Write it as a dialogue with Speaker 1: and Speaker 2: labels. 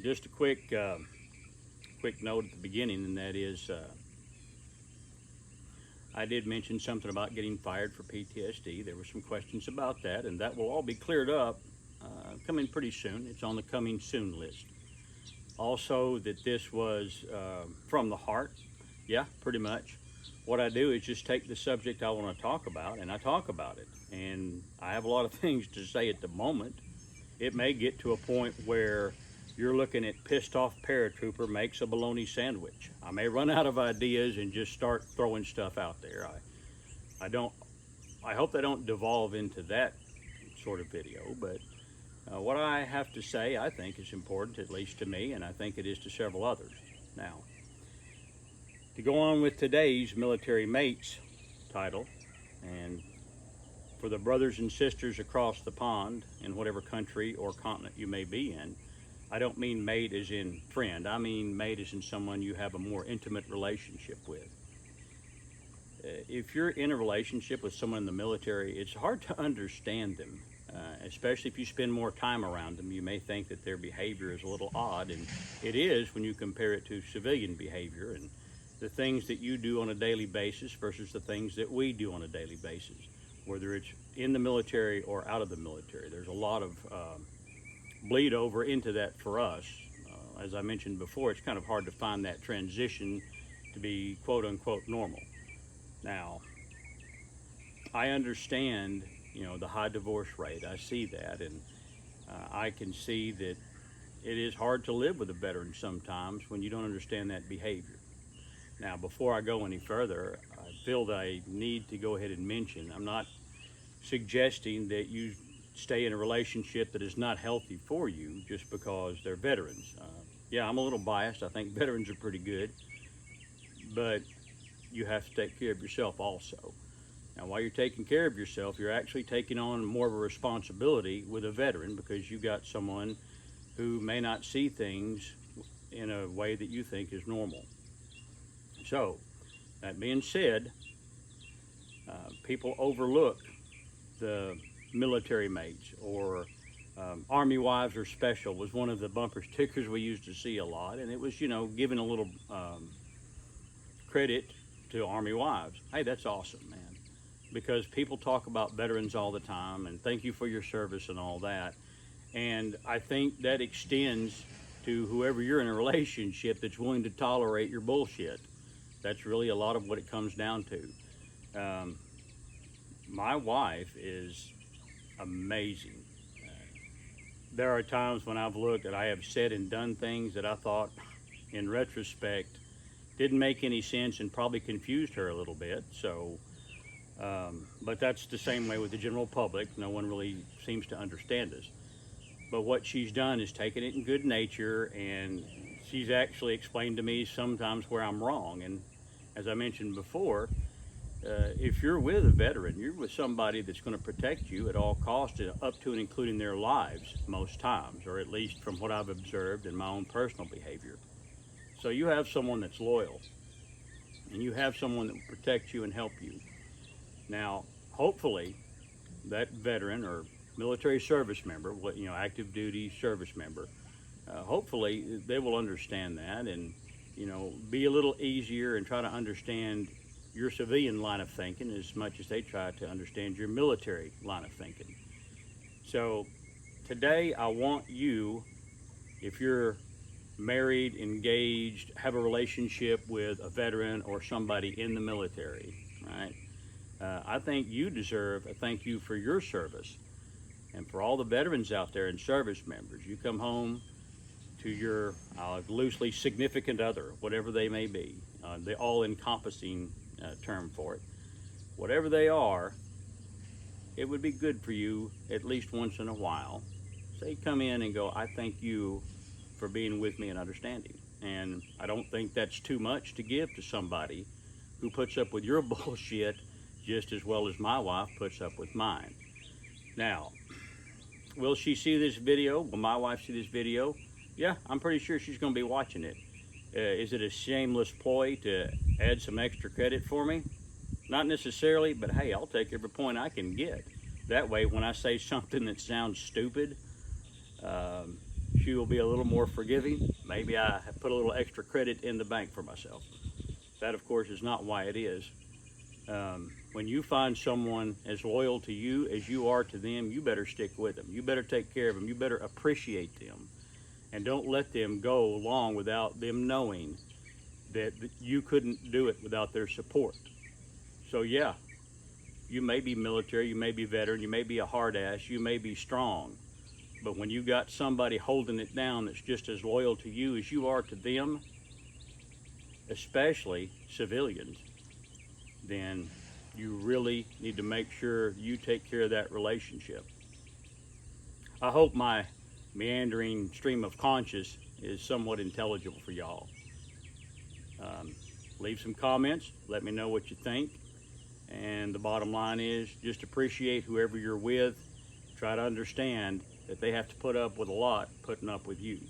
Speaker 1: Just a quick note at the beginning, and that is, I did mention something about getting fired for PTSD. There were some questions about that, and that will all be cleared up coming pretty soon. It's on the coming soon list. Also, that this was from the heart. Yeah, pretty much. What I do is just take the subject I want to talk about, and I talk about it. And I have a lot of things to say at the moment. It may get to a point where you're looking at pissed off paratrooper makes a bologna sandwich. I may run out of ideas and just start throwing stuff out there. I hope they don't devolve into that sort of video, but what I have to say, I think is important, at least to me, and I think it is to several others. Now, to go on with today's military mates title, and for the brothers and sisters across the pond in whatever country or continent you may be in, I don't mean mate as in friend. I mean mate as in someone you have a more intimate relationship with. If you're in a relationship with someone in the military, it's hard to understand them, especially if you spend more time around them. You may think that their behavior is a little odd, and it is when you compare it to civilian behavior and the things that you do on a daily basis versus the things that we do on a daily basis, whether it's in the military or out of the military. There's a lot of bleed over into that for us. As I mentioned before, it's kind of hard to find that transition to be quote unquote normal. Now, I understand, the high divorce rate. I see that, and I can see that it is hard to live with a veteran sometimes when you don't understand that behavior. Now, before I go any further, I feel that I need to go ahead and mention, I'm not suggesting that you stay in a relationship that is not healthy for you just because they're veterans. Yeah, I'm a little biased. I think veterans are pretty good, but you have to take care of yourself also. Now, while you're taking care of yourself, you're actually taking on more of a responsibility with a veteran because you got someone who may not see things in a way that you think is normal. So, that being said, people overlook the military mates, or Army wives are special was one of the bumper stickers we used to see a lot, and it was, giving a little credit to Army wives. Hey, that's awesome, man, because people talk about veterans all the time and thank you for your service and all that, and I think that extends to whoever you're in a relationship that's willing to tolerate your bullshit. That's really a lot of what it comes down to. My wife is amazing. There are times when I've looked and I have said and done things that I thought, in retrospect, didn't make any sense and probably confused her a little bit. So, but that's the same way with the general public. No one really seems to understand us. But what she's done is taken it in good nature, and she's actually explained to me sometimes where I'm wrong. And as I mentioned before, if you're with a veteran, you're with somebody that's going to protect you at all costs, up to and including their lives most times, or at least from what I've observed in my own personal behavior. So you have someone that's loyal, and you have someone that will protect you and help you. Now, hopefully, that veteran or military service member, active duty service member, hopefully they will understand that and, be a little easier and try to understand your civilian line of thinking as much as they try to understand your military line of thinking. So today I want you, if you're married, engaged, have a relationship with a veteran or somebody in the military, right? I think you deserve a thank you for your service. And for all the veterans out there and service members, you come home to your loosely significant other, whatever they may be, the all-encompassing term for it. Whatever they are, it would be good for you at least once in a while. Say, come in and go, I thank you for being with me and understanding. And I don't think that's too much to give to somebody who puts up with your bullshit just as well as my wife puts up with mine. Now, will she see this video? Will my wife see this video? Yeah, I'm pretty sure she's going to be watching it. Is it a shameless ploy to add some extra credit for me? Not necessarily, but hey, I'll take every point I can get. That way, when I say something that sounds stupid, she will be a little more forgiving. Maybe I have put a little extra credit in the bank for myself. That, of course, is not why it is. When you find someone as loyal to you as you are to them, you better stick with them. You better take care of them. You better appreciate them. And don't let them go long without them knowing that you couldn't do it without their support. So yeah, you may be military, you may be veteran, you may be a hard ass, you may be strong, but when you got somebody holding it down that's just as loyal to you as you are to them, especially civilians, then you really need to make sure you take care of that relationship. I hope my meandering stream of conscience is somewhat intelligible for y'all. Leave some comments, let me know what you think. And the bottom line is just appreciate whoever you're with. Try to understand that they have to put up with a lot putting up with you.